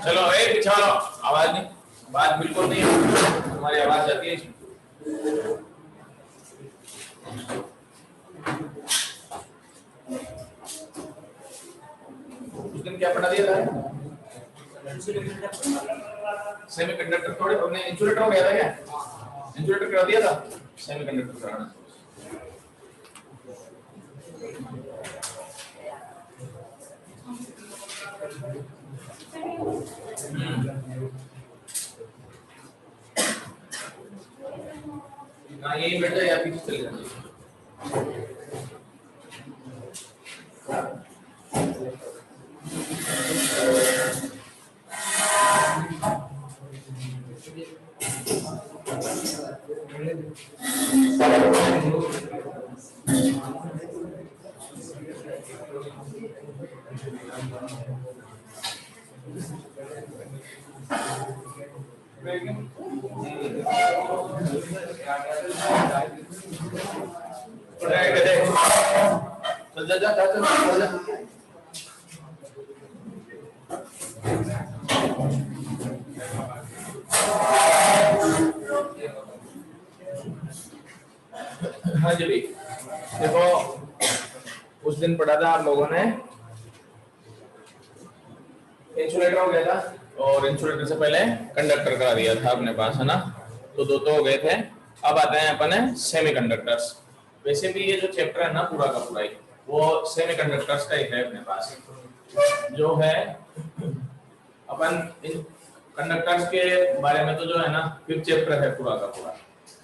चलो एक पीछा लो, आवाज नहीं, बात बिल्कुल नहीं, हमारी आवाज जाती है। उस दिन क्या पढ़ा दिया था? सेमीकंडक्टर थोड़े हमने इंसुलेटर हो गया था क्या? इंसुलेटर करा दिया था, सेमीकंडक्टर कराना। हाँ यही बैठ जाए या पीछे चले जाइए। हाँ जी भाई, देखो उस दिन पढ़ा था आप लोगों ने, इंसुलेटर हो गया था और इंसुलेटर से पहले कंडक्टर करा दिया था अपने पास, है ना। तो दो हो गए थे। अब आते हैं अपन सेमीकंडक्टर्स। वैसे भी ये जो चैप्टर है ना पूरा का पूरा ही वो सेमीकंडक्टर्स का ही है अपने पास, जो है अपन कंडक्टर्स के बारे में तो जो है ना फिफ्थ चैप्टर है पूरा का पूरा।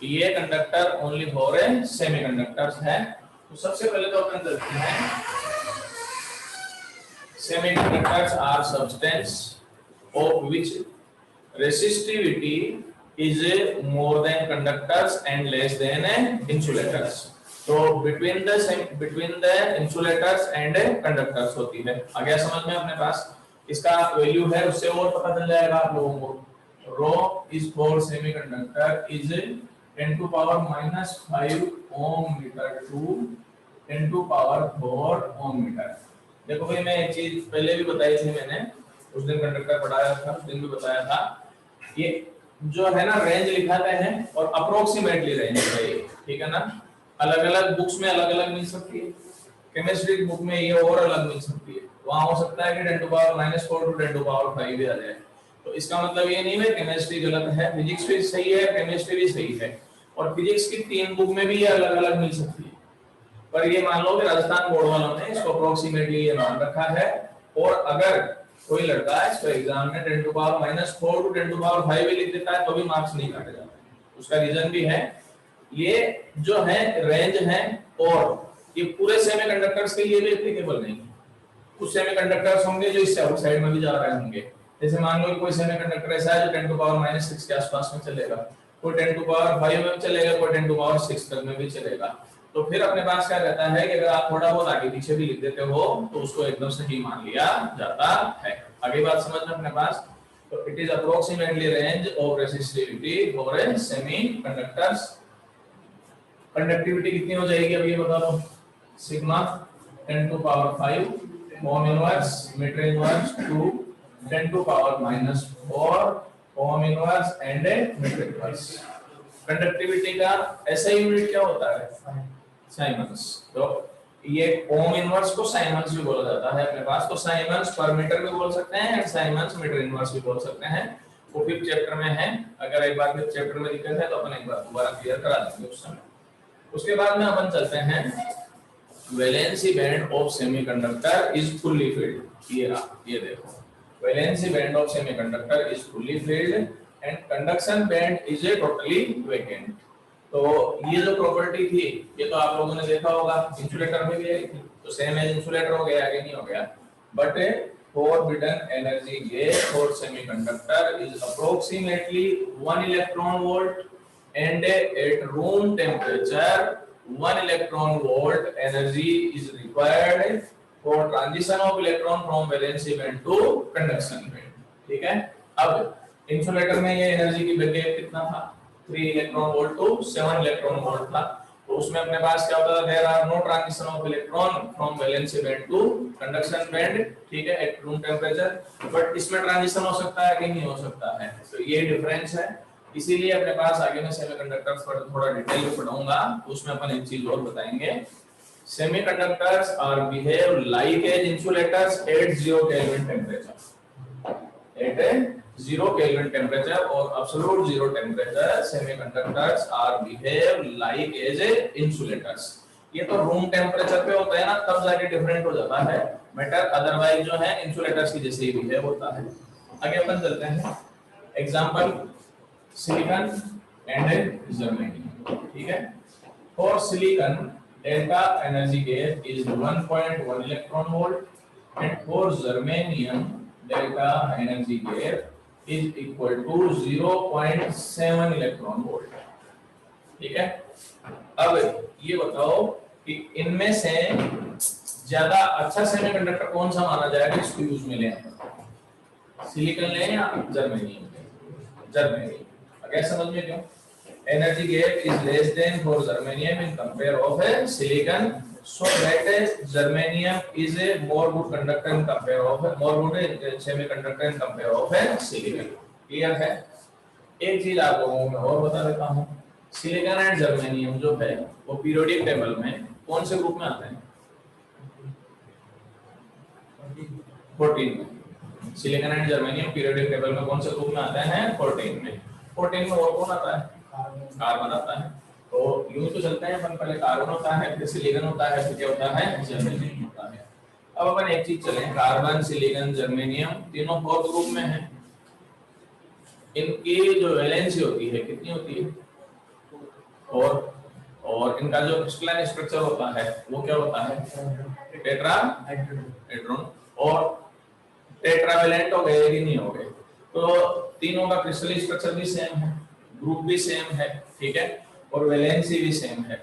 ये कंडक्टर ओनली फॉर सेमीकंडक्टर्स है। तो सबसे पहले तो अपन चलते हैं, semiconductors are substance of which resistivity is more than conductors and less than insulators. So between the insulators and conductors होती है। आ गया समझ में अपने पास? इसका वैल्यू है, उससे और पता चल जाएगा आप लोगों को। Rho is for semiconductor is 10 to power minus 5 ohm meter to 10 to power 4 ohm meter। देखो भाई मैं एक चीज पहले भी बताई थी मैंने, उस दिन कंडक्टर पढ़ाया था, उस दिन भी बताया था। ये जो है ना रेंज लिखाते हैं और अप्रोक्सीमेटली रेंज है ये, ठीक है ना। अलग अलग बुक्स में अलग अलग मिल सकती है। केमिस्ट्री बुक में ये और अलग मिल सकती है, वहां हो सकता है कि 10 to power -4 to 10 to power 5 भी आ जाए। तो इसका मतलब ये नहीं है केमिस्ट्री गलत है, फिजिक्स भी सही है, केमिस्ट्री भी सही है। और फिजिक्स की 3 बुक में भी ये अलग अलग मिल सकती है। पर ये मान लो कि राजस्थान बोर्ड वालों ने इसको अप्रोक्सीमेटली ये मान रखा है। और अगर कोई लड़का इसको एग्जाम में 10 to power -4 to 10 to power 5 भी लिख देता है तो भी मार्क्स नहीं काटे जाते। उसका रीजन भी है, ये जो है रेंज है, और ये पूरे सेमीकंडक्टर्स के लिए भी एप्लीकेबल नहीं है। कुछ सेमीकंडक्टर्स होंगे जो इससे आउटसाइड में भी जा रहे होंगे। जैसे मान लो कोई सेमीकंडक्टर ऐसा है जो 10 to power -6 के आसपास में चलेगा, कोई 10 to power 5 में चलेगा, कोई 10 to power 6 तक में भी चलेगा। तो फिर अपने पास क्या रहता है कि अगर आप थोड़ा बहुत आगे पीछे भी लिख देते हो तो उसको एकदम सही मान लिया जाता है। आगे बात समझ में अपने पास। तो it is approximately range of resistivity for a semiconductors. Conductivity कितनी हो जाएगी अब ये बता दो। Sigma 10 to power 5 ohm inverse metre inverse to 10 to power -4 ohm inverse and metre inverse. Conductivity का ऐसा यूनिट क्या होता है? साइमंस। तो ये ओम इनवर्स को साइमंस भी बोला जाता है अपने पास। तो साइमंस पर मीटर भी बोल सकते हैं एंड साइमंस मीटर इनवर्स भी बोल सकते हैं। वो फिफ्थ चैप्टर में है, अगर एक बार फिफ्थ चैप्टर में दिक्कत है तो अपन एक बार दोबारा क्लियर करा देंगे उस समय। उसके बाद में अपन चलते हैं, valency band of semiconductor is fully filled. ये देखो, valency band of semiconductor is fully filled and conduction band is totally vacant. तो ये जो प्रॉपर्टी थी ये तो आप लोगों ने देखा होगा, इंसुलेटर में भी आई थी। तो सेम एज इंसुलेटर हो गया, आगे नहीं हो गया। But forbidden energy gauge for semiconductor is approximately 1 electron volt and at room temperature 1 electron volt energy is required for transition of electron from valency band to conduction band। ठीक है। अब insulator में ये एनर्जी की value कितना था? 3 electron volt to 7 electron volt था। तो उसमें अपने पास क्या होता था, there are no transition of electron from valency band to conduction band, ठीक है, एट रूम टेम्परेचर। बट इसमें ट्रांजिशन हो सकता है कि नहीं हो सकता है, तो ये डिफरेंस है। इसीलिए अपने पास आगे मैं सेमीकंडक्टर्स पर थोड़ा डिटेल में पढ़ाऊंगा, उसमें अपन एक चीज और बताएंगे। Semiconductors are behave like as insulators at 0 kelvin temperature, at 0 Kelvin temperature or absolute 0 temperature, semiconductors are behave like as a insulators। ये तो रूम टेम्परेचर पे होता है ना, तब जाके डिफरेंट हो जाता है मैटर, अदरवाइज जो है इंसुलेटर्स की जैसे ही बिहेव होता है। आगे अपन चलते हैं, एग्जांपल सिलिकॉन एंड जर्मेनियम, ठीक है। For silicon delta energy gap is 1.1 electron volt and for germanium delta energy gap is equal to 0.7 electron volt, ठीक है। अब ये बताओ कि इनमें से ज्यादा अच्छा सेमीकंडक्टर कौन सा माना जाएगा, इसको यूज में लें, सिलिकॉन लें या जर्मेनियम लें? जर्मेनियम। अगर समझ में क्यों, energy gap is less then for germanium in compare of A silicon, so that is germanium is a more good conductor in compare of a more good semiconductor in compare of a silicon। Clear है? एक चीज आप लोगों को मैं और बता देता हूँ, सिलिकॉन एंड जर्मेनियम जो है वो पीरियोडिक टेबल में कौन से ग्रुप में आते हैं? 14 में। Silicon and germanium periodic table में कौन से ग्रुप में आते हैं? 14 में। 14 में और कौन आता है? कार्बन आता है। तो यूं तो चलते हैं अपन, पहले कार्बन होता है, फिर सिलिकॉन होता है, फिर क्या होता है? जर्मेनियम होता है। अब अपन एक चीज चलें, कार्बन, सिलिकॉन, जर्मेनियम तीनों फोर्थ ग्रुप में हैं। इनकी जो वैलेंसी होती है कितनी होती है? और इनका जो क्रिस्टलाइन स्ट्रक्चर होता है वो क्या होता है? टेट्राहेड्रॉन। और टेट्रावेलेंट हो गए कि नहीं हो गए? तो तीनों का क्रिस्टल स्ट्रक्चर भी सेम है, ग्रुप भी सेम है, ठीक है, और वैलेंसी भी सेम है।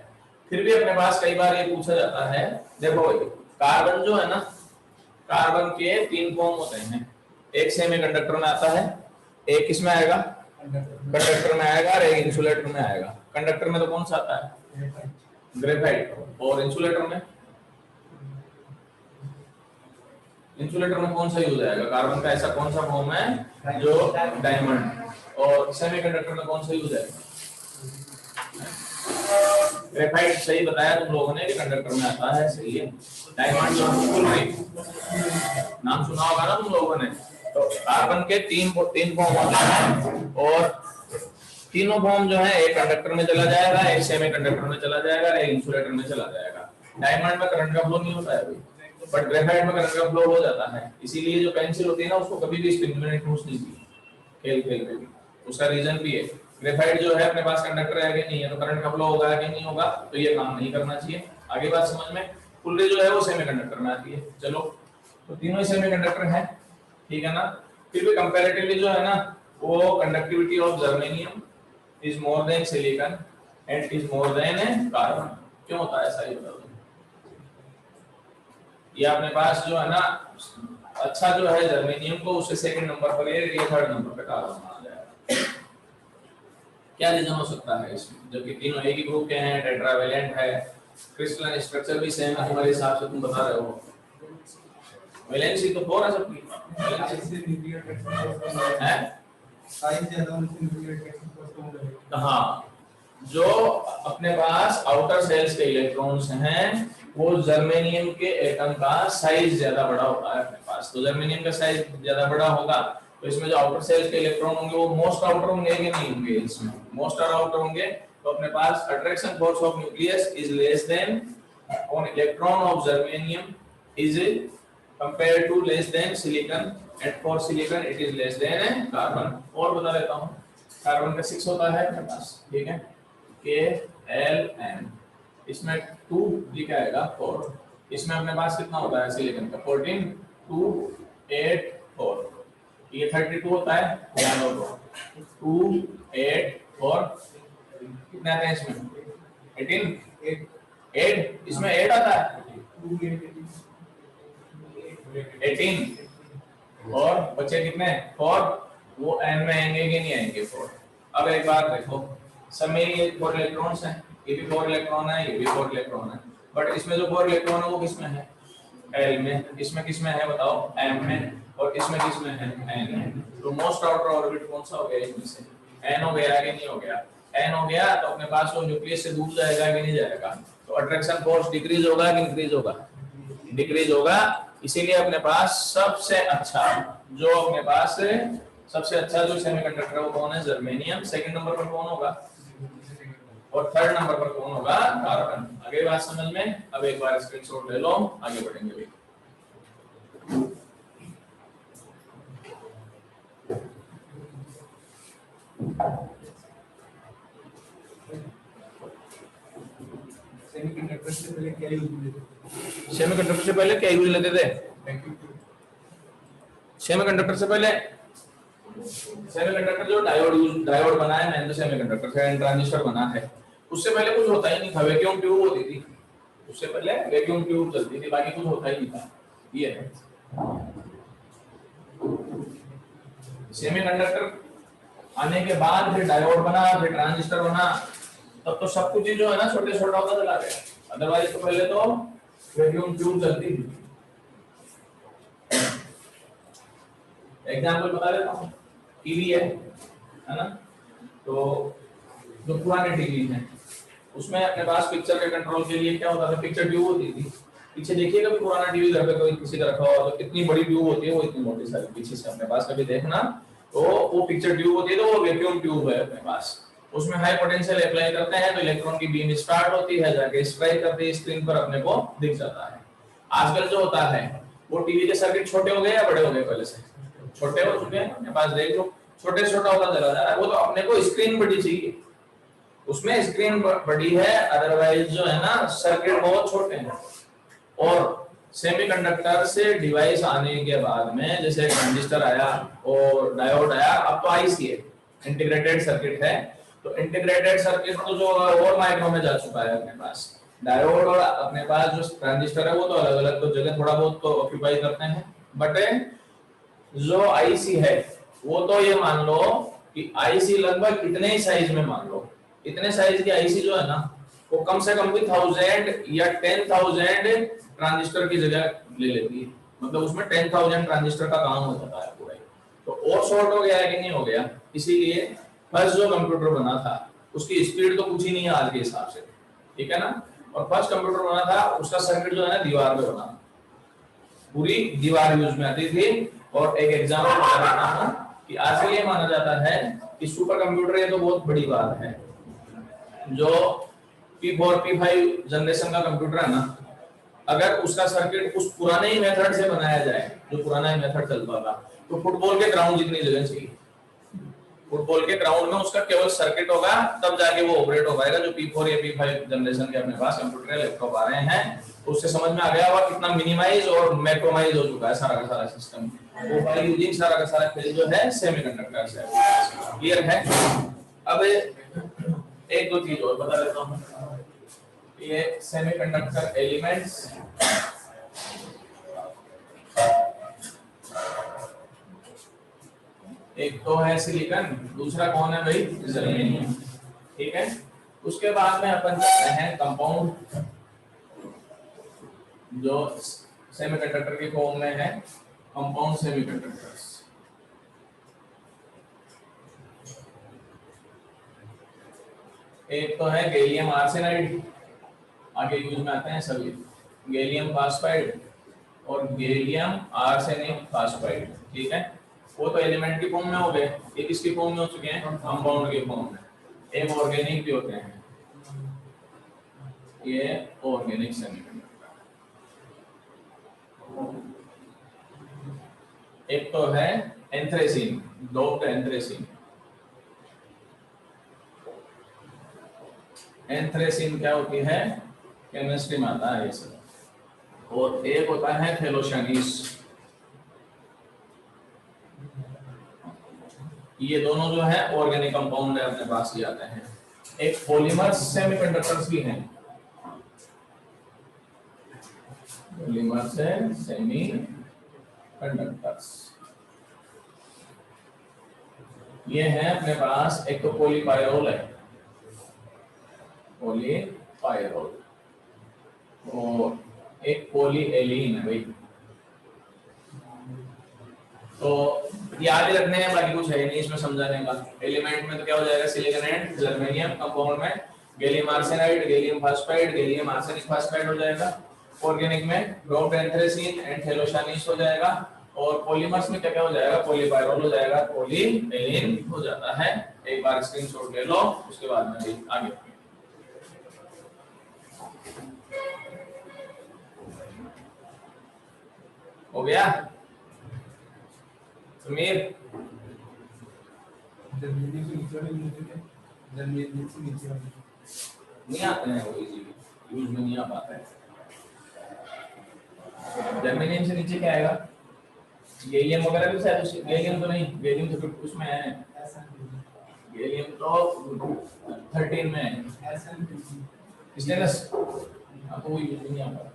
फिर भी अपने पास कई बार ये पूछा जाता है, देखो भाई कार्बन जो है ना, कार्बन के 3 फॉर्म होते हैं, एक सेमीकंडक्टर में आता है, एक किसमें आएगा? कंडक्टर में आएगा, और एक इंसुलेटर में आएगा। कंडक्टर में तो कौन सा आता है? ग्रेफाइट। और इंसुलेटर में? इंसुलेटर में कौन सा यूज आएगा? कार्बन का ऐसा कौन सा फॉर्म है जो डायमंड। और सेमीकंडक्टर में कौन सा यूज आएगा? ग्रेफाइट। सही बताया तुम लोगों ने कि कंडक्टर में आता है, सही है। डायमंड जो नाम सुना होगा ना तुम लोगों ने। तो कार्बन के तीन फॉर्म होते हैं, और तीनों फॉर्म जो है एक कंडक्टर में चला जाएगा, एक सेमीकंडक्टर में चला जाएगा, एक इंसुलेटर में चला जाएगा। डायमंड में करंट का फ्लो नहीं होता है भाई, बट ग्रेफाइट में करंट का फ्लो हो जाता है। इसीलिए जो पेंसिल होती है ना, उसको कभी भी स्पिन में नहीं ठूसनी चाहिए खेल खेल पे भी। उसका रीजन भी है, ग्रेफाइट जो है अपने पास कंडक्टर है कि नहीं है, तो करंट का फ्लो होगा कि नहीं होगा, तो ये काम नहीं करना चाहिए। आगे बात समझ में। फुल्ली जो है वो सेमीकंडक्टर में आती है। चलो, तो तीनों ही सेमीकंडक्टर है, ठीक है ना। फिर भी कंपैरेटिवली जो है ना, वो conductivity of germanium is more then silicon and is more then carbon. क्यों होता है ऐसा, ये बताओ। ये अपने पास जो है ना, अच्छा जो है जर्मेनियम को, उससे सेकंड नंबर पर ये थर्ड नंबर पे कार्बन माना जाएगा। क्या रीजन हो सकता है इसमें, जबकि तीनों एक ही ग्रुप के हैं, टेट्रावेलेंट है, क्रिस्टलाइन स्ट्रक्चर भी सेम है तुम्हारे हिसाब से, तुम बता रहे हो। वैलेंसी तो 4 है सबकी, हाँ। जो अपने पास आउटर सेल्स के इलेक्ट्रॉन्स हैं, वो जर्मेनियम के एटम का साइज ज्यादा बड़ा होता है अपने पास। तो जर्मेनियम का साइज ज्यादा बड़ा होगा, तो इसमें जो आउटर सेल्स के इलेक्ट्रॉन होंगे वो मोस्ट आउटर होंगे कि नहीं होंगे? इसमें मोस्ट आउटर होंगे। तो अपने पास attraction force of nucleus is less than on electron of germanium is compare to less than silicon, and for silicon it is less than carbon. और बता देता हूं, कार्बन का 6 होता है अपने पास, ठीक है, KLN। इसमें 2 लिखा आएगा 4। इसमें अपने पास कितना होता है सिलिकॉन का? 14 2 8 4। ये 32 होता है, ध्यान रखो। 2 8 4 कितना आता है इसमें? 18 8। इसमें 8 आता है 18, और बचे कितने? 4। वो n में आएंगे कि नहीं आएंगे? 4। अब एक बात देखो, सब में ये 4 इलेक्ट्रॉन्स हैं, ये भी 4 इलेक्ट्रॉन है, ये भी 4 इलेक्ट्रॉन है, बट इसमें जो 4 इलेक्ट्रॉन है वो किसमें है? L में। इसमें किसमें है बताओ? M में। और इसमें किसमें है? N में। तो मोस्ट आउटर ऑर्बिट कौन सा हो गया इसमें से? N हो गया कि नहीं हो गया? N हो गया तो अपने पास वो न्यूक्लियस से दूर जाएगा कि नहीं जाएगा? तो अट्रैक्शन फोर्स डिक्रीज होगा कि इंक्रीज होगा? डिक्रीज होगा। इसीलिए अपने पास सबसे अच्छा जो सेमीकंडक्टर वो कौन है? जर्मेनियम। सेकंड नंबर पर कौन होगा? और थर्ड नंबर पर कौन होगा? कार्बन। आगे बात समझ में? अब एक बार स्क्रीनशॉट ले लो, आगे बढ़ेंगे भाई। सेमीकंडक्टर से पहले क्या यूज लेते थे? सेमीकंडक्टर से पहले क्या यूज लेते थे? सेमीकंडक्टर से पहले सेमीकंडक्टर जो डायोड बना है, मैंने तो सेमीकंडक्टर से ट्रांजिस्टर बना है, उससे पहले कुछ होता ही नहीं था, वैक्यूम ट्यूब होती थी। उससे पहले वैक्यूम ट्यूब चलती थी, बाकी कुछ होता ही नहीं था। ये है सेमीकंडक्टर आने के बाद फिर डायोड बना, फिर ट्रांजिस्टर बना, तब तो सब कुछ ही जो है ना छोटे छोटा होता चला गया। अदरवाइज तो पहले तो वैक्यूम ट्यूब चलती थी। एग्जाम्पल बता देता हूँ। टीवी है ना? तो जो पुराने टीवी हैं उसमें अपने पास पिक्चर के कंट्रोल के लिए क्या होता था? पिक्चर ट्यूब होती थी। पीछे देखिएगा भी पुराना टीवी घर पे कोई किसी का रखा हो तो इतनी बड़ी ट्यूब होती है, वो इतनी मोटी सारी पीछे से अपने पास कभी देखना, तो वो पिक्चर ट्यूब होती है, तो वो वैक्यूम ट्यूब है अपने पास। उसमें हाई पोटेंशियल अप्लाई करते हैं तो इलेक्ट्रॉन की बीम स्टार्ट होती है, जाके स्ट्राइक करते ही स्क्रीन पर अपने को दिख जाता है। आजकल जो होता है वो टीवी के सर्किट छोटे हो गए या बड़े हो गए? पहले से छोटे हो चुके हैं। अपने पास देख लो, छोटे छोटा होता चला जा रहा है। वो तो अपने को स्क्रीन बड़ी चाहिए, उसमें स्क्रीन बड़ी है, अदरवाइज जो है ना सर्किट बहुत छोटे हैं। और सेमीकंडक्टर से डिवाइस आने के बाद में जैसे ट्रांजिस्टर आया और डायोड आया, अब तो आईसी है, इंटीग्रेटेड सर्किट है। तो इंटीग्रेटेड सर्किट तो जो और माइक्रो में जा चुका है अपने पास। डायोड और अपने पास जो ट्रांजिस्टर है वो तो अलग अलग तो जगह थोड़ा बहुत तो ऑक्यूपाई करते हैं, बट जो आईसी है वो तो ये मान लो कि आईसी लगभग इतने ही साइज में, मान लो इतने साइज की आईसी जो है ना वो कम से कम भी 1000 या 10,000 ट्रांजिस्टर की जगह ले लेती है। मतलब उसमें 10,000 ट्रांजिस्टर का काम हो जाता है पूरा। तो और शॉर्ट हो गया है कि नहीं हो गया? इसीलिए फर्स्ट जो कंप्यूटर बना था उसकी स्पीड तो कुछ ही नहीं है आज के हिसाब से, ठीक है ना? और फर्स्ट कंप्यूटर बना था उसका सर्किट जो है ना दीवार पे बना, पूरी दीवार यूज में आती थी। और एक एग्जांपल बता देता हूं कि आजकल ये माना जाता है कि सुपर कंप्यूटर ये तो बहुत बड़ी बात है, जो P4 P5 जनरेशन का कंप्यूटर है ना, अगर उसका सर्किट उस पुराने ही मेथड से बनाया जाए जो पुराना ही मेथड चलता था, तो फुटबॉल के ग्राउंड जितनी जगह चाहिए। फुटबॉल के ग्राउंड में उसका केवल सर्किट होगा, तब जाके वो ऑपरेट हो पाएगा। जो P4 या P5 जनरेशन के अपने पास कंप्यूटर या लैपटॉप आ रहे हैं, तो उससे समझ में आ गया हुआ कितना मिनिमाइज और मैक्रोमाइज हो चुका है सारा का सारा सिस्टम। वो बाय यूजिंग सारा का सारा खेल जो है सेमीकंडक्टर से। क्लियर है? अब एक दो चीज और बता देता हूं। ये सेमीकंडक्टर एलिमेंट्स एक तो है सिलिकॉन, दूसरा कौन है भाई? जर्मेनियम। ठीक है, उसके बाद में अपन चलते हैं कंपाउंड जो सेमीकंडक्टर के फॉर्म में है, कंपाउंड सेमीकंडक्टर्स। एक तो है गैलियम आर्सेनाइड, आगे यूज में आते हैं सभी, गैलियम फास्फाइड और गैलियम आर्सेनिक फास्फाइड। ठीक है, वो तो एलिमेंट की फॉर्म में हो गए, एक इसकी फॉर्म में हो चुके हैं, कंपाउंड के फॉर्म में। एक ऑर्गेनिक भी होते हैं, ये ऑर्गेनिक सेमीकंडक्टर। एक तो है एंथ्रेसीन, डोप्ड एंथ्रेसीन। एंथ्रेसीन क्या होती है? केमिस्ट्री में आता है ये सब। और एक होता है थैलोसानीस। ये दोनों जो है ऑर्गेनिक कंपाउंड है, अपने पास ही आते हैं। एक पॉलीमर्स सेमीकंडक्टर्स भी हैं, पॉलीमर्स है सेमीकंडक्टर्स। ये है अपने पास, एक तो पॉलीपायरोल है, पॉलीपायरोल। और एक पॉलीएलीन है भाई, तो याद ही रखने हैं, बाकी कुछ है नहीं इसमें समझाने का। एलिमेंट में तो क्या हो जाएगा, सिलिकॉन एंड जर्मेनियम। कंपाउंड में gallium arsenide, gallium phosphide, gallium arsenic phosphide हो जाएगा। ऑर्गेनिक में ब्रोम एंथ्रेसीन एंड थैलोसानिस हो जाएगा। और पॉलीमर्स में क्या क्या हो जाएगा, पॉलीपायरोल हो जाएगा, पॉलीएलीन हो जाता है। एक बार स्क्रीनशॉट ले लो, उसके बाद में भी आगे हो गया। समीर जर्मनी से नीचे वाले नीचे के, जर्मनी से नीचे वाले नहीं आते हैं, वो इजीली यूज में नहीं आ पाता है। जर्मेनियम से नीचे क्या आएगा, गैलियम वगैरह भी शायद उसी, गैलियम तो नहीं, गैलियम तो फिर उसमें है, गैलियम तो 13 में है। स्टेनस अब तो वो यूज नहीं आ पाता।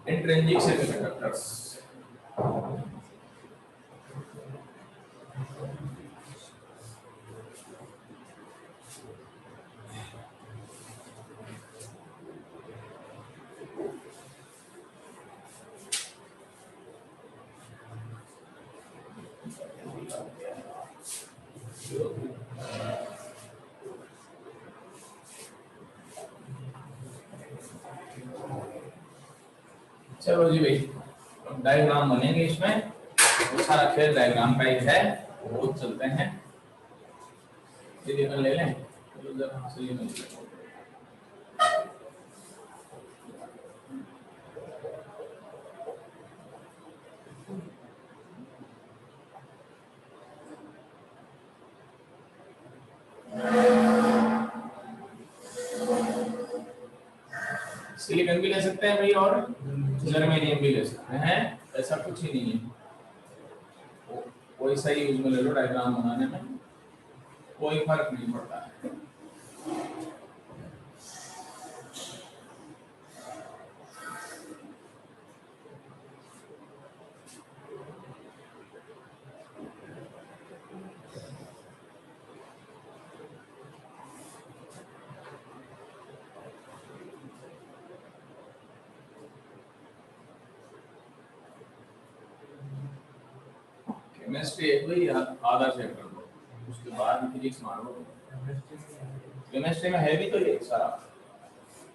इंट्रिंसिक सेमीकंडक्टर्स, चलो जी भाई, अब डायग्राम बनेंगे इसमें, वो सारा खेल डायग्राम का ही है, वो चलते हैं। सिलिकॉन ले लें, चलो जरा सिलिकॉन ले लें। सिलिकॉन भी ले सकते हैं भाई, और जर्मेनियम भी ले सकते हैं, ऐसा कुछ ही नहीं है। कोई सही यूज में ले लो, डायग्राम बनाने में कोई फर्क नहीं पड़ता है। केमिस्ट्री एक भाई आधा चेक कर दो, उसके बाद फिजिक्स मारो। केमिस्ट्री में है भी तो ये सारा,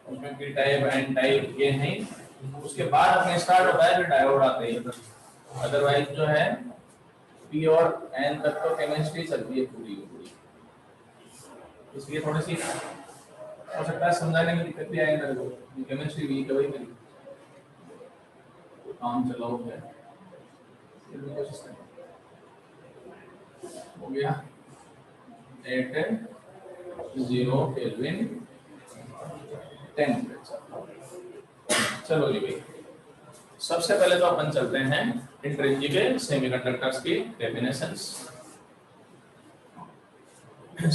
उसमें पी टाइप एन टाइप ये है, उसके बाद अपने स्टार्ट होता है फिर डायोड आते हैं। अदरवाइज जो है पी और एन तक तो केमिस्ट्री चलती है पूरी की पूरी, इसलिए थोड़ी सी हो सकता है समझाने में दिक्कत भी आए मेरे को, केमिस्ट्री वीक है भाई मेरी, काम चलाओ है, फिर भी कोशिश करें। हो गया 8 0 केल्विन टेम्परेचर। चलो जी भाई, सबसे पहले तो अपन चलते हैं इंट्रिंसिक सेमीकंडक्टर्स की definitions.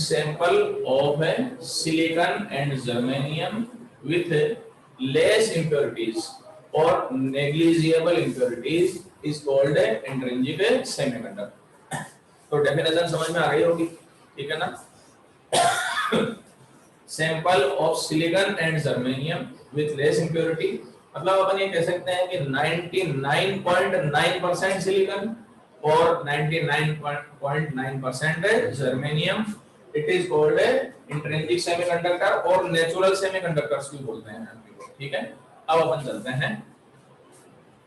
Sample of silicon and germanium with less impurities और negligible impurities is called intrinsic semiconductor। तो डेफिनेशन समझ में आ गई होगी, ठीक है ना। Sample of silicon and germanium with less impurity, मतलब अपन ये कह सकते हैं कि 99.9% सिलिकॉन और 99.9% germanium, it is called intrinsic semiconductor और नेचुरल सेमीकंडक्टर्स भी बोलते हैं, ठीक है। अब अपन चलते हैं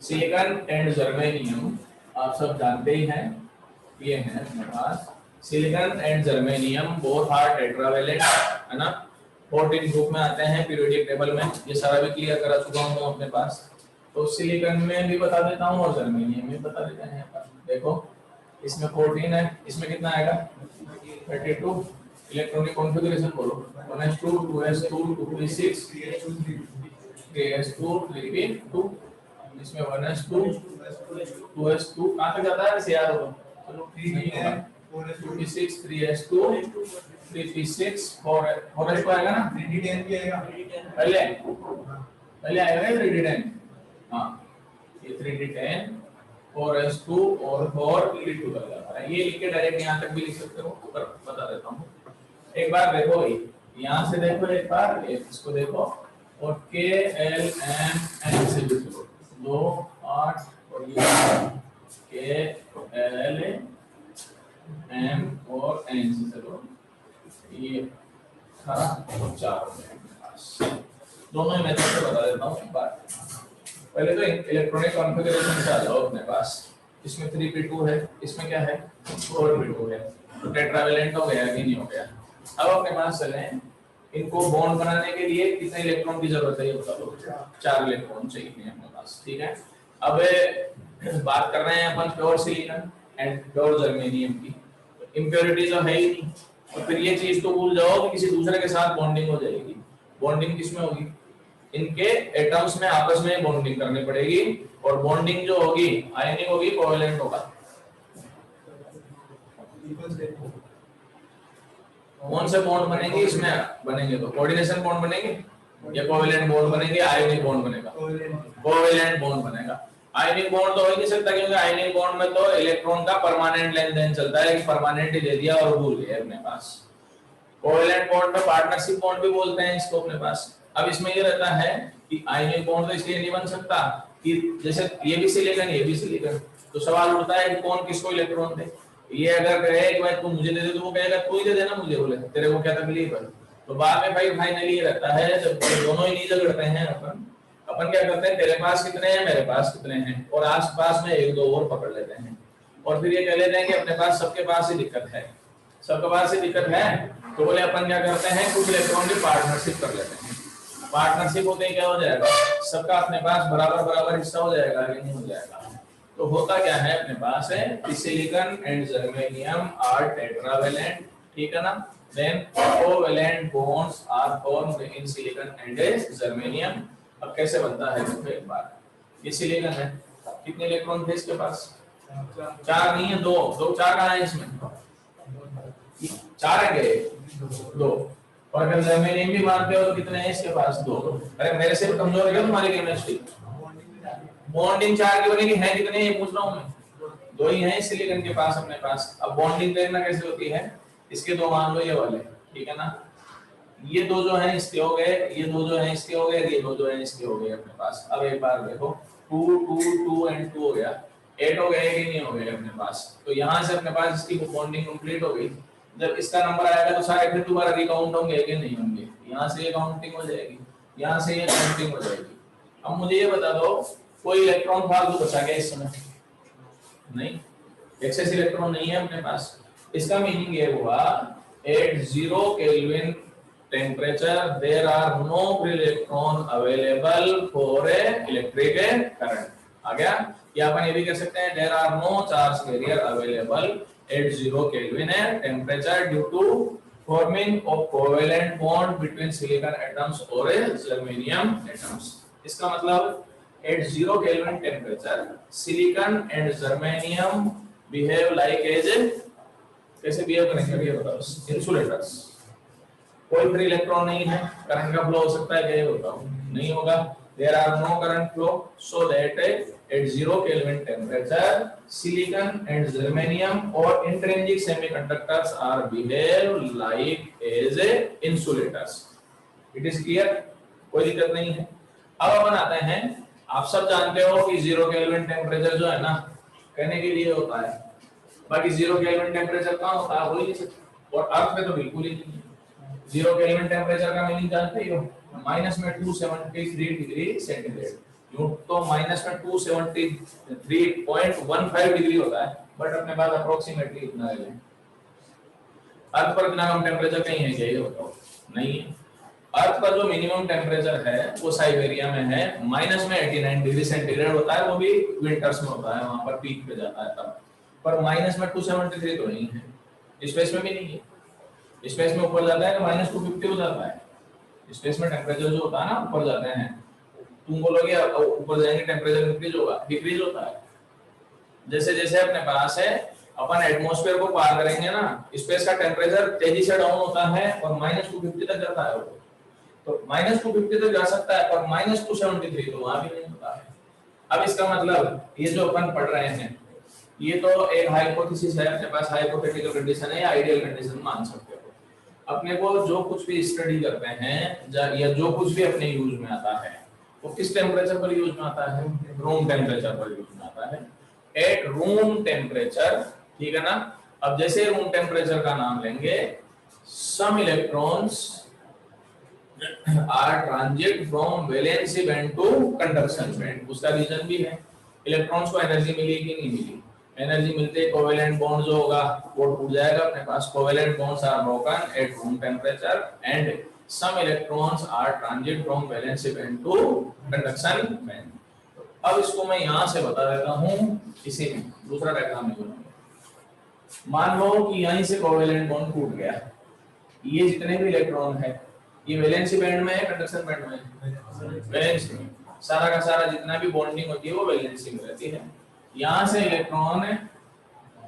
सिलिकॉन एंड जर्मेनियम, आप सब जानते ही हैं, ये है अपने पास silicon and germanium both are tetravalent, है ना, 14 ग्रुप में आते हैं पीरियोडिक टेबल में, ये सारा भी क्लियर करा चुका हूं अपने पास। तो सिलिकॉन में भी बता देता हूं और जर्मेनियम में बता देते हैं। देखो इसमें 14 है, इसमें कितना आएगा 32। इलेक्ट्रॉनिक कॉन्फ़िगरेशन बोलो, 1s2 2s2 2p6 3s2 3p2, इसमें 1s2 2s2 कहां तक जाता है, इसे याद हो चलो 3p6 3s2 3p6 4s2 आएगा ना, 3d10 भी आएगा पहले आएगा 3d10, हाँ ये 3d10 4s2 और 4p2 तक जाता है। ये लिख के डायरेक्ट यहां तक भी लिख सकते हो, पर बता देता हूं एक बार देखो भाई, यहाँ से देखो एक बार, इसको देखो और के एल एम एन से भी करो, 2 8 और ये के एल एम और एन से चलो, ये 18 और 4 हो गए। दोनों ही मेथड से बता देता हूँ एक बार। पहले तो इलेक्ट्रॉनिक कॉन्फ़िगरेशन से आ जाओ अपने पास। इसमें 3p2 है, इसमें क्या है 4p2 है, तो टेट्रावेलेंट हो गया कि नहीं हो गया। अब अपने पास चलें, इनको बॉन्ड बनाने के लिए कितने इलेक्ट्रॉन की जरूरत है ये बता दो। 4 इलेक्ट्रॉन चाहिए अपने पास, ठीक है। अब बात कर रहे हैं अपन pure silicon and pure germanium की, इम्प्योरिटी तो है ही नहीं, और फिर ये चीज तो भूल जाओ कि किसी दूसरे के साथ बॉन्डिंग हो जाएगी। बॉन्डिंग किसमें होगी, इनके एटम्स में आपस में बॉन्डिंग करनी पड़ेगी, और बॉन्डिंग जो होगी आयनिक होगी, कोवेलेंट होगा। कौन से बॉन्ड बनेंगे इसमें बनेंगे, तो कोऑर्डिनेशन बॉन्ड बनेंगे या कोवेलेंट बॉन्ड बनेंगे, आयनिक बॉन्ड बनेगा, कोवेलेंट बॉन्ड बनेगा। आयनिक बॉन्ड तो हो ही नहीं सकता, क्योंकि आयनिक बॉन्ड में तो इलेक्ट्रॉन का परमानेंट लेन देन चलता है, कि परमानेंट ही दे दिया और भूल गए अपने पास। कोवेलेंट बॉन्ड में पार्टनरशिप बॉन्ड भी बोलते हैं इसको अपने पास। अब इसमें ये रहता है कि आयनिक बॉन्ड तो इसलिए नहीं बन सकता कि जैसे ये भी सिलिकॉन ये भी सिलिकॉन, तो सवाल उठता है कि कौन किसको इलेक्ट्रॉन दे। ये अगर कहे कि भाई तू मुझे दे दे, तो वो कहेगा तू ही दे देना मुझे, बोले तेरे को क्या तकलीफ है। तो बाद में भाई फाइनली ये रहता है जब दोनों ही नहीं झगड़ते हैं, अपन क्या करते हैं, तेरे पास कितने हैं मेरे पास कितने हैं, और आस पास में एक दो और पकड़ लेते हैं, और फिर ये कह लेते हैं कि अपने पास सबके पास ही दिक्कत है, सबके पास ही दिक्कत है। तो बोले अपन क्या करते हैं, कुछ इलेक्ट्रॉन की पार्टनरशिप कर लेते हैं। पार्टनरशिप होते ही क्या हो जाएगा, सबका अपने पास बराबर बराबर हिस्सा हो जाएगा कि नहीं हो जाएगा। तो होता क्या है अपने पास है, silicon and germanium are tetravalent, ठीक है ना। Then covalent bonds are formed in silicon and germanium. अब कैसे बनता है देखो एक बार, ये सिलिकॉन है, कितने इलेक्ट्रॉन थे इसके पास, 4 नहीं है, 2 2 4 कहां है इसमें, 4 है, 2। और अगर जर्मेनियम भी मानते हो तो कितने हैं इसके पास, 2। अरे मेरे से भी कमजोर है क्या तुम्हारी केमिस्ट्री, बॉन्डिंग 4 की बनेगी, है कितने ये पूछ रहा हूं मैं, 2 ही हैं सिलिकॉन के पास अपने पास। अब बॉन्डिंग देखना कैसे होती है, इसके 2 मान लो ये वाले, ठीक है ना, ये 2 जो हैं इसके हो गए, ये 2 जो हैं इसके हो गए, ये 2 जो हैं इसके हो गए अपने पास। अब एक बार देखो 2 2 2 एंड 2 हो गया, 8 हो गए कि नहीं हो गए अपने पास। तो यहाँ से अपने पास इसकी बॉन्डिंग कंप्लीट हो गई। जब इसका नंबर आएगा तो सारे फिर दोबारा रिकाउंट होंगे कि नहीं होंगे, यहाँ से ये काउंटिंग हो जाएगी, यहाँ से ये काउंटिंग हो जाएगी। अब मुझे ये बता दो, कोई इलेक्ट्रॉन फालतू बचा गया इस समय, नहीं, एक्सेस इलेक्ट्रॉन नहीं है अपने पास। इसका मीनिंग ये हुआ at 0 kelvin temperature there are no free electron available for a electric current. आ गया, या अपन ये भी कह सकते हैं there are no charge carrier available at 0 kelvin temperature due to forming of covalent bond between silicon atoms और जर्मेनियम एटम्स। इसका मतलब at 0 Kelvin temperature, silicon and germanium behave like as कैसे बिहेव करेंगे ये बताओ, इंसुलेटर्स। कोई free electron नहीं है, करंट का फ्लो हो सकता है क्या, ये बताओ, नहीं होगा। There are no current flow, so that at 0 Kelvin temperature silicon and germanium or intrinsic semiconductors are behave like as insulators। it is clear, कोई दिक्कत नहीं है। अब अपन आते हैं, आप सब जानते हो कि 0 केल्विन टेम्परेचर जो है ना, कहने के लिए होता है, बाकी 0 केल्विन टेम्परेचर कहाँ होता है, हो ही नहीं सकता, और अर्थ में तो बिल्कुल ही नहीं है। 0 केल्विन टेम्परेचर का मीनिंग जानते ही हो, माइनस में 273 डिग्री सेंटीग्रेड, यूं तो माइनस में 273.15 डिग्री होता है, बट अपने पास अप्रोक्सीमेटली इतना है। अर्थ पर इतना कम टेम्परेचर कहीं है क्या, ये बताओ, नहीं है। अर्थ का जो मिनिमम टेम्परेचर है वो साइबेरिया में है, माइनस में 89 डिग्री सेंटीग्रेड होता है, वो भी विंटर्स में होता है, वहां पर पीक पे जाता है तब। पर माइनस में 273 तो नहीं है, स्पेस में भी नहीं है। स्पेस में ऊपर जाता है तो माइनस 250 हो जाता है। स्पेस में टेम्परेचर जो होता है ना, ऊपर जाते हैं, तुम बोलोगे ऊपर जाएंगे टेम्परेचर इंक्रीज होगा, डिक्रीज होता है। जैसे जैसे अपने पास है, अपन एटमॉस्फेयर को पार करेंगे ना, स्पेस का टेम्परेचर तेजी से डाउन होता है और माइनस 250 तक जाता है। तो माइनस 250 तक जा सकता है, पर माइनस 273 तो वहां भी नहीं होता है। अब इसका मतलब ये जो अपन पढ़ रहे हैं, ये तो एक हाइपोथेसिस है, अपने पास हाइपोथेटिकल कंडीशन है या आइडियल कंडीशन मान सकते हो। अपने को जो कुछ भी स्टडी करते हैं या जो कुछ भी अपने यूज में आता है वो किस टेम्परेचर पर यूज में आता है? रूम टेम्परेचर पर यूज में आता है। एट रूम टेम्परेचर, ठीक है ना। अब जैसे रूम टेम्परेचर का नाम लेंगे, some electrons are transit from valency band to conduction band. उसका रीजन भी है, इलेक्ट्रॉन्स को एनर्जी मिली कि नहीं मिली? एनर्जी मिलते कोवेलेंट बॉन्ड जो होगा वो टूट जाएगा अपने पास। Covalent bonds are broken at room temperature and some electrons are transit from valency band to conduction band. अब इसको मैं यहां से बता देता हूं, इसी में दूसरा डायग्राम में बनाऊंगा। मान लो कि यहीं से कोवेलेंट बॉन्ड टूट गया, ये जितने भी इलेक्ट्रॉन है ये वैलेंसी बैंड में है कंडक्शन बैंड में है? वैलेंसी में। सारा का सारा जितना भी बॉन्डिंग होती है वो वैलेंसी में रहती है। यहाँ से इलेक्ट्रॉन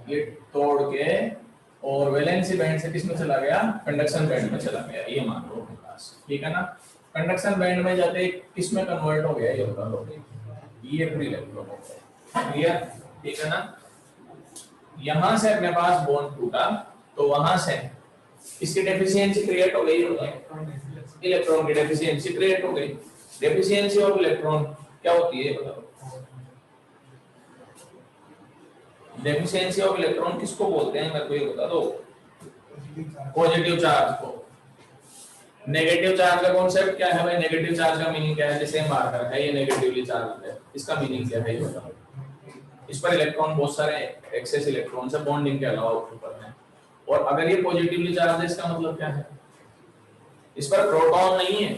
ये तोड़ के और वैलेंसी बैंड से किस में चला गया? कंडक्शन बैंड में चला गया, ये मान लो अपने पास, ठीक है ना। कंडक्शन बैंड में जाते किस में कन्वर्ट हो गया? ये बता दो। ये फ्री इलेक्ट्रॉन हो गया, क्लियर, ठीक है ना। यहां से अपने पास बॉन्ड टूटा तो वहां से इसकी डेफिशिएंसी क्रिएट हो गई, इलेक्ट्रॉन की डेफिशिएंसी क्रिएट हो गई। डेफिशिएंसी ऑफ इलेक्ट्रॉन क्या होती है बताओ? डेफिशिएंसी ऑफ इलेक्ट्रॉन किसको बोलते हैं? मेरे को ये बता दो। पॉजिटिव चार्ज को। नेगेटिव चार्ज का कॉन्सेप्ट क्या है भाई? नेगेटिव चार्ज का मीनिंग क्या है? जैसे मार्कर है ये नेगेटिवली चार्ज है, इसका मीनिंग क्या है ये बताओ। इस पर इलेक्ट्रॉन बहुत सारे एक्सेस इलेक्ट्रॉन से बॉन्डिंग के अलावा ऊपर है। और अगर ये पॉजिटिवली चार्ज है इसका मतलब क्या है? इस पर प्रोटॉन नहीं है।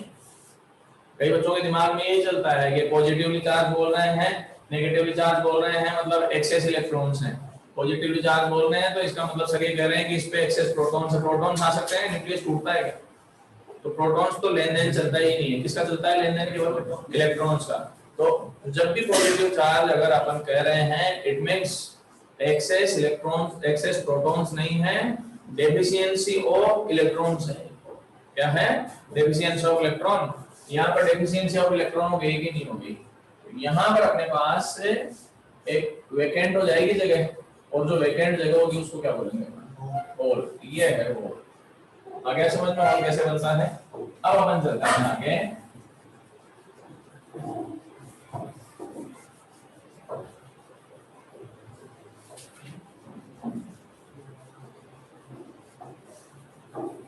कई बच्चों के दिमाग में ये चलता है कि पॉजिटिवली चार्ज बोल रहे हैं, नेगेटिवली चार्ज बोल रहे हैं, मतलब एक्सेस इलेक्ट्रॉन्स हैं। पॉजिटिवली चार्ज बोल रहे हैं तो इसका मतलब सर ये कह रहे हैं कि इस पे एक्सेस प्रोटॉन्स है। प्रोटॉन्स आ सकते हैं, न्यूक्लियस टूटता है क्या? तो प्रोटॉन्स तो लेन देन चलता ही नहीं है। किसका चलता है लेन देन? केवल इलेक्ट्रॉन्स का। तो जब भी पॉजिटिव चार्ज अगर अपन कह रहे हैं it means excess electrons, excess protons नहीं है, डेफिशिएंसी ऑफ इलेक्ट्रॉन्स है। क्या है? Deficiency of electron. यहाँ पर डेफिशिएंसी ऑफ इलेक्ट्रॉन हो गई कि नहीं होगी? यहाँ पर अपने पास एक वैकेंट हो जाएगी जगह, और जो वैकेंट जगह होगी उसको क्या बोलेंगे? होल। ये है होल। आगे समझ में होल कैसे बनता है? अब अपन चलते हैं आगे।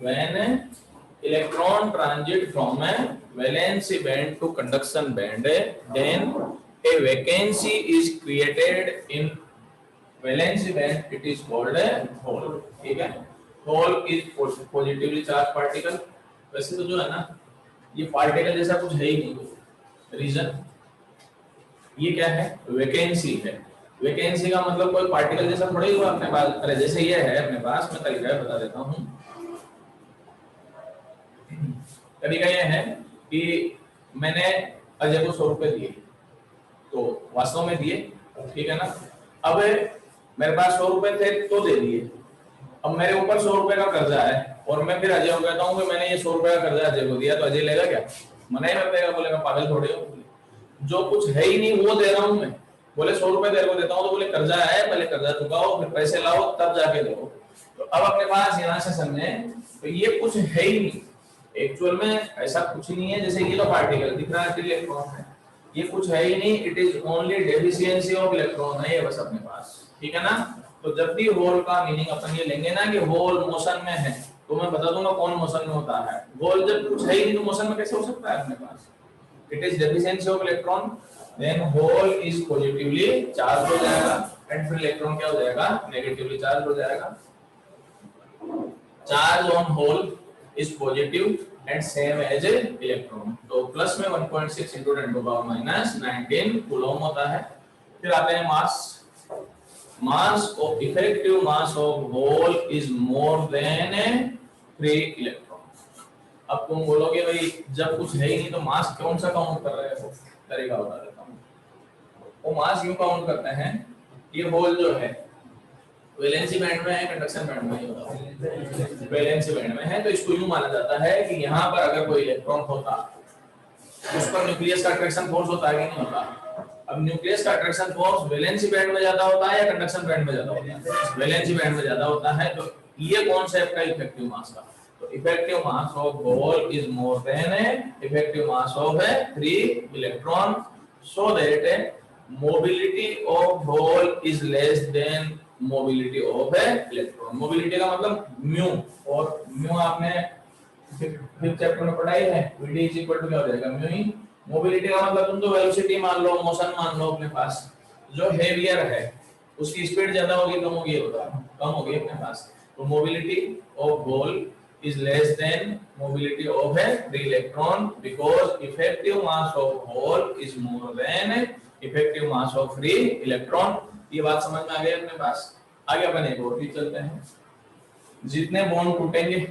When electron transit from a valency band to conduction band, then a vacancy is created in valency band. It is called a hole. ठीक है? Hole is positively charged particle. वैसे तो जो है ना ये पार्टिकल जैसा कुछ है ही नहीं। रीजन ये क्या है? वैकेंसी है। वैकेंसी का मतलब कोई पार्टिकल जैसा थोड़ा ही हुआ अपने पास। अरे जैसे ये है अपने पास, मैं तरीका बता देता हूँ। तरीका यह है कि मैंने अजय को 100 रुपए दिए, तो वास्तव में दिए, ठीक है ना। अब मेरे पास 100 रुपए थे तो दे दिए। अब मेरे ऊपर 100 रुपए का कर्जा है और मैं फिर अजय को कहता हूँ कि मैंने ये 100 रुपए का कर्जा अजय को दिया, तो अजय लेगा क्या? मना ही कर देगा, बोलेगा पागल थोड़े हो, जो कुछ है ही नहीं वो दे रहा हूँ मैं। बोले 100 रुपए तेरे को देता हूँ, तो बोले कर्जा है, पहले कर्जा चुकाओ फिर पैसे लाओ तब जाके दो। तो अब अपने पास यहाँ से समझे तो ये कुछ है ही नहीं। एक्चुअल में ऐसा कुछ नहीं है। जैसे ये तो पार्टिकल दिख रहा है, इलेक्ट्रॉन है, ये कुछ है ही नहीं। It is only deficiency of electron है ये बस अपने पास, ठीक है ना। तो जब भी होल का मीनिंग अपन ये लेंगे ना कि होल मोशन में है, तो मैं बता दूंगा कौन मोशन में होता है। होल जब कुछ है ही नहीं तो मोशन में कैसे हो सकता है अपने पास? It is deficiency of electron, then hole is positively charge हो जाएगा एंड फिर इलेक्ट्रॉन क्या हो जाएगा? नेगेटिवली चार्ज हो जाएगा। Charge on hole is positive and same as electron। तो प्लस में 1.6 into 10 to power minus 19 coulomb होता है। फिर आते हैं mass. Mass of effective mass of hole is more than 3 electron. अब तुम बोलोगे भाई जब कुछ है ही नहीं तो मास कौन सा काउंट कर रहे हो? तरीका बता देता हूँ। वो मास यूं काउंट करते हैं, ये होल जो है वैलेंसी बैंड में है, कंडक्शन बैंड में है? वैलेंसी बैंड में है। तो इसको यूं माना जाता है कि यहाँ पर अगर कोई इलेक्ट्रॉन होता उस पर न्यूक्लियस का अट्रैक्शन फोर्स होता है कि नहीं होता? अब न्यूक्लियस का अट्रैक्शन फोर्स वैलेंसी बैंड में ज्यादा होता है या कंडक्शन बैंड में ज्यादा होता है? वैलेंसी बैंड में ज्यादा होता है। तो ये कॉन्सेप्ट का इफेक्टिव मास का। तो effective mass of hole is more than effective mass of a free electron, so that mobility of hole is less than mobility of a electron. mobility का मतलब म्यू, और म्यू आपने फिफ्थ चैप्टर में पढ़ाई है, Vd is equal to क्या हो जाएगा, म्यू ही। मोबिलिटी का मतलब तुम तो वेलोसिटी मान लो, मोशन मान लो अपने पास, जो हेवियर है उसकी स्पीड ज्यादा होगी कम होगी, कम होगी अपने पास। तो mobility of hole is less than mobility of a free electron because effective mass of hole is more than effective mass of free electron। ये बात समझ में आ गई अपने पास। आगे अपन एक और चीज चलते हैं, जितने बॉन्ड टूटेंगे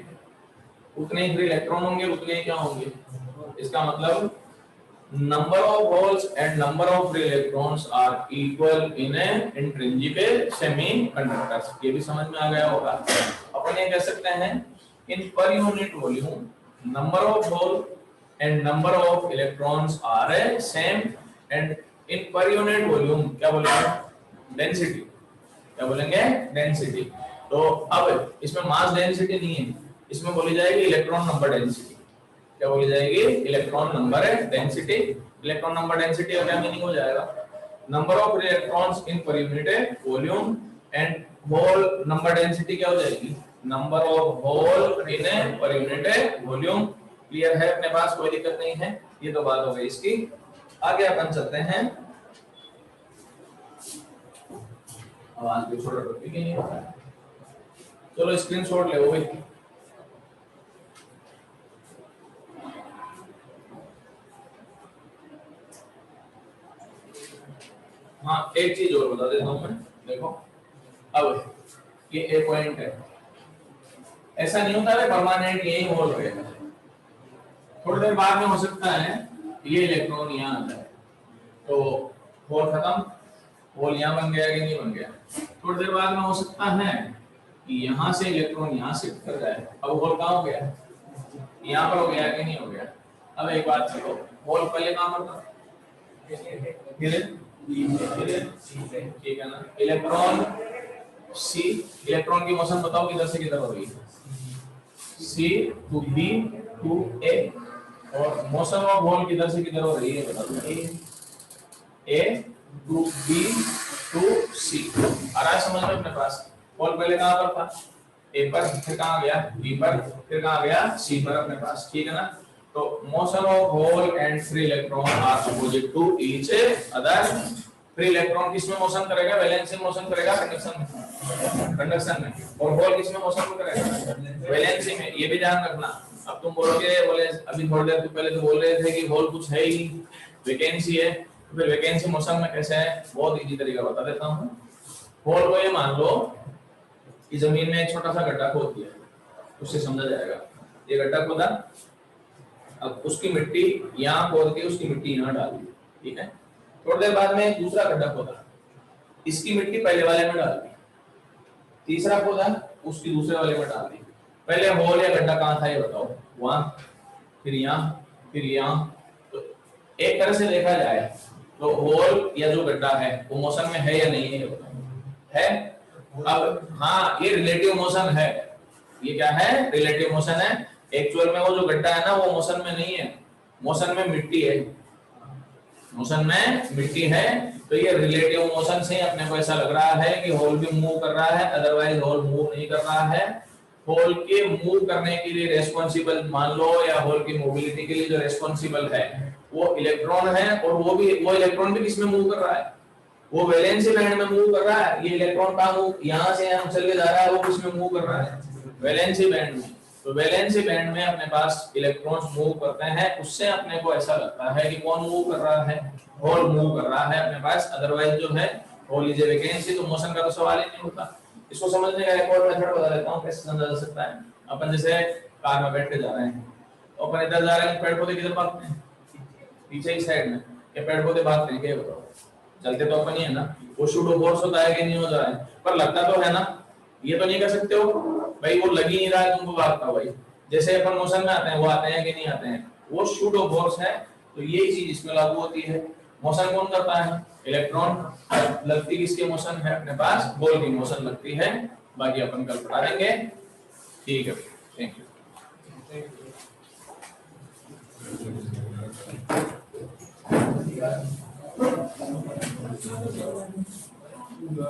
उतने ही फ्री इलेक्ट्रॉन होंगे, उतने ही क्या होंगे, इसका मतलब number of holes and number of free electrons are equal in a intrinsic semiconductors। ये भी समझ में आ गया होगा। अपन ये कह सकते हैं in per unit volume number of hole and number of electrons are same, and in per unit volume क्या बोलेंगे, density, क्या बोलेंगे, density। तो अब इसमें मास डेंसिटी नहीं है, इसमें बोली जाएगी इलेक्ट्रॉन नंबर डेंसिटी। क्या बोली जाएगी, electron number density. Electron number density का क्या मीनिंग हो जाएगा, number of electrons in per unit volume, and hole number density क्या हो जाएगी, number of whole in per unit volume. Clear है अपने पास, कोई दिक्कत नहीं है। ये तो बात हो गई इसकी। आगे अपन चलते हैं, आवाज भी छोटा टॉपिक ही नहीं होता है। चलो स्क्रीनशॉट ले वो भाई। हाँ एक चीज और बता देता हूं मैं, देखो अब ये ए पॉइंट है, ऐसा नहीं होता है परमानेंट यही होल रहेगा, थोड़ी देर बाद में हो सकता है ये इलेक्ट्रॉन यहाँ आता है तो होल खत्म, होल यहाँ बन गया कि नहीं बन गया। थोड़ी देर बाद में हो सकता है कि यहाँ से इलेक्ट्रॉन यहाँ शिफ्ट कर जाए, अब होल कहाँ हो गया, यहाँ पर हो गया कि नहीं हो गया। अब एक बात चलो, होल पहले कहाँ पर था, ठीक है ना, इलेक्ट्रॉन सी, इलेक्ट्रॉन की मोशन बताओ किधर से किधर हो रही है, सी टू बी टू ए, और मोशन ऑफ होल किधर से किधर हो रही है बताओ, ए टू बी टू सी। आ रहा है समझ में अपने पास। होल पहले कहां पर था, ए पर, फिर कहां गया बी पर, फिर कहां गया सी पर अपने पास, ठीक है ना। तो motion of hole and free electron are opposite to each other. Free electron किस में मोशन करेगा, वैलेंस में मोशन करेगा, कंडक्शन में, कंडक्शन में, और होल किस में मोशन करेगा, वैलेंस में। ये भी ध्यान रखना। अब तुम बोलोगे, बोले अभी थोड़ी देर पहले तो बोल रहे थे कि होल कुछ है ही, वैकेंसी है, तो फिर वैकेंसी मोशन में कैसे है, बहुत इजी तरीका बता देता हूं। होल को ये मान लो कि जमीन में एक छोटा सा गड्ढा खोद दिया, उससे समझा जाएगा। ये गड्ढा खोदा, अब उसकी मिट्टी यहाँ खोद के उसकी मिट्टी यहाँ डाल दी, ठीक है। थोड़ी देर बाद में दूसरा गड्ढा खोदा, इसकी मिट्टी पहले वाले में डाल दी, तीसरा खोदा उसकी दूसरे वाले में डाल दी। पहले होल या गड्ढा कहाँ था ये बताओ, वहां, फिर यहाँ, फिर यहाँ। तो एक तरह से देखा जाए तो होल या जो गड्ढा है वो मोशन में है या नहीं है। अब हाँ, ये रिलेटिव मोशन है, ये क्या है, रिलेटिव मोशन है। एक्चुअल में वो जो गड्ढा है ना वो मोशन में नहीं है, मोशन में मिट्टी है, मोशन में मिट्टी है। तो ये रिलेटिव मोशन से अपने को ऐसा लग रहा है कि होल भी मूव कर रहा है, अदरवाइज होल मूव नहीं कर रहा है। होल के मूव करने के लिए रेस्पॉन्सिबल मान लो, या होल की मोबिलिटी के लिए जो रेस्पॉन्सिबल है वो इलेक्ट्रॉन है, और वो इलेक्ट्रॉन भी किसमें मूव कर रहा है, वो वैलेंसी बैंड में मूव कर रहा है। ये इलेक्ट्रॉन का मूव यहाँ से यहाँ चल के जा रहा है, वो किसमें मूव कर रहा है, वैलेंसी बैंड में। तो वैलेंसी बैंड में अपने पास इलेक्ट्रॉन्स मूव करते हैं, उससे अपने को ऐसा लगता है कि कौन मूव कर रहा है, होल मूव कर रहा है अपने पास। अदरवाइज जो है होल इज ए वैकेंसी, तो मोशन का तो सवाल ही नहीं होता। इसको समझने का एक और मेथड बता देता हूँ कैसे समझा जा सकता है। अपन जैसे कार में बैठ के जा रहे हैं, तो अपन इधर जा रहे हैं, पेड़ पौधे किधर भागते हैं, पीछे की साइड में, ये पेड़ पौधे भागते हैं, क्या बताओ, चलते तो अपन ही है ना। वो शूडो फोर्स होता है कि नहीं होता है, पर लगता तो है ना। ये तो नहीं कर सकते हो भाई, वो लग ही नहीं रहा है तुमको भागता भाई। जैसे अपन मोशन में आते हैं, वो आते हैं कि नहीं आते हैं, वो शूडो फोर्स है। तो ये चीज इसमें लागू होती है। मोशन कौन करता है, इलेक्ट्रॉन। लगती किसकी मोशन है अपने पास, होल की मोशन लगती है। बाकी अपन कल पढ़ा देंगे, ठीक है, थैंक यू। Thank you.